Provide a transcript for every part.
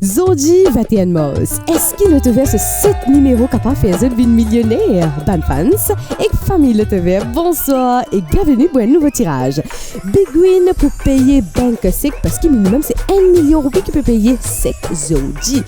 Zodi 21 Moss. Est-ce qu'il le te verse 7 numéros capable de faire une millionnaire? Ban fans et famille le te verse. Bonsoir et bienvenue pour un nouveau tirage. Big win pour payer banque sec parce que minimum c'est 1 million de roupies qui peut payer sec Zodi.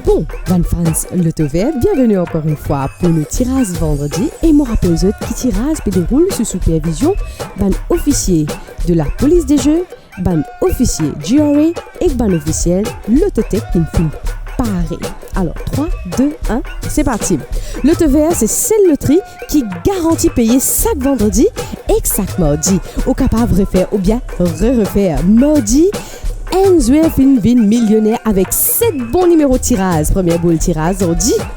Bon, ban fans le te verse. Bienvenue encore une fois pour le tirage vendredi. Et mon rappel aux autres qui tirage et déroule sous supervision ban officier de la police des jeux, ban officier GRA et ban officiel Lototech qui ne filme pareil. Alors 3, 2, 1, c'est parti. Le TVA, c'est celle loterie qui garantit payer chaque vendredi et chaque mardi. Au capable refaire ou bien refaire mardi. Enzuer fin millionnaire avec 7 bons numéros de tirage. Première boule tirage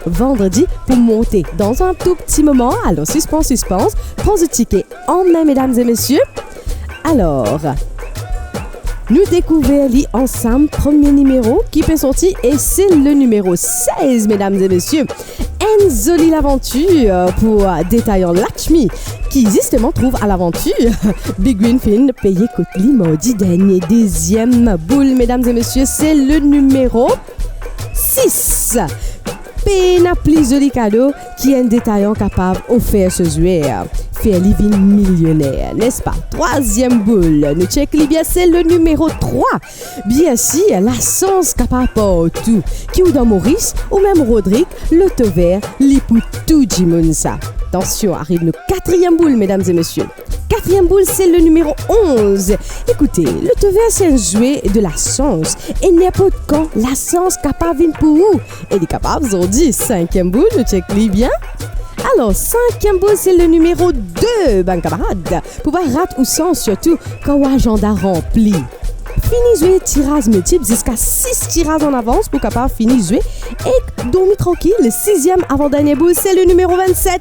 vendredi pour monter dans un tout petit moment. Alors suspense. Prends le ticket en main mesdames et messieurs. Alors, nous découvrons ensemble premier numéro qui peut sortir et c'est le numéro 16 mesdames et messieurs. Enzoli l'aventure pour détaillant Lakshmi qui justement trouve à l'aventure Big Win Fin payé Kotli maudit dernier deuxième boule mesdames et messieurs c'est le numéro 6. Pénapli joli cadeau qui est un détaillant capable offert ce joueur. Faire living millionnaire, n'est-ce pas? Troisième boule, nous check bien, c'est le numéro 3. Bien sûr, la sens capable tout. Qui ou dans Maurice, ou même Rodrigue, le Tover, l'ipou tout Jimonsa. Attention, arrive le quatrième boule, mesdames et messieurs. Quatrième boule, c'est le numéro 11. Écoutez, le Tover, c'est un jouet de la chance. Et n'importe quand, la chance capable vient pour vous. Et les capables ont dit, cinquième boule, nous check bien. Alors, cinquième boule, c'est le numéro 2, ben camarade. Pouvoir rater ou sans, surtout quand l'agenda rempli. Fini jouer tirage multiple jusqu'à 6 tirages en avance pour capable finir jouer et dormir tranquille. Le 6e avant-dernier boule, c'est le numéro 27.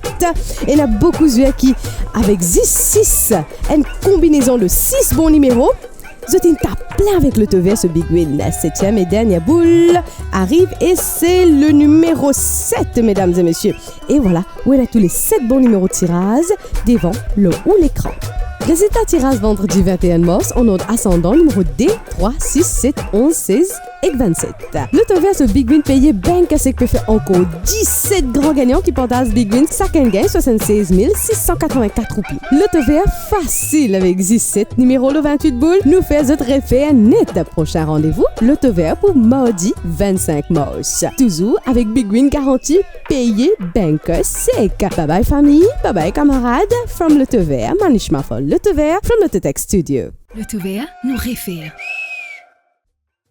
Et il y a beaucoup de joueurs qui, avec 6, une combinaison de 6 bons numéros, je tape plein avec le TV, ce Big Win. La 7e et dernière boule arrive et c'est le numéro 7, mesdames et messieurs. Et voilà, où il y a tous les 7 bons numéros de tirage devant le ou l'écran. Résultat tirage vendredi 21 mars en ordre ascendant numéro D, 3, 6, 7, 11, 16 et 27. Le TV, ce Big Win payé banque à ce que peut faire encore 17 grands gagnants qui partagent Big Win. Chacun gagne 76 684 roupies. Le TV facile avec 17 numéro le 28 boules nous fait notre effet net. Prochain rendez-vous, le TV pour mardi 25 mars. Toujours avec Big Win garantie payé banque sec. Bye bye famille, bye bye camarades. From le TV, Manish Mafol, le TV from Lototech Studio. Le Touvert nous réfère.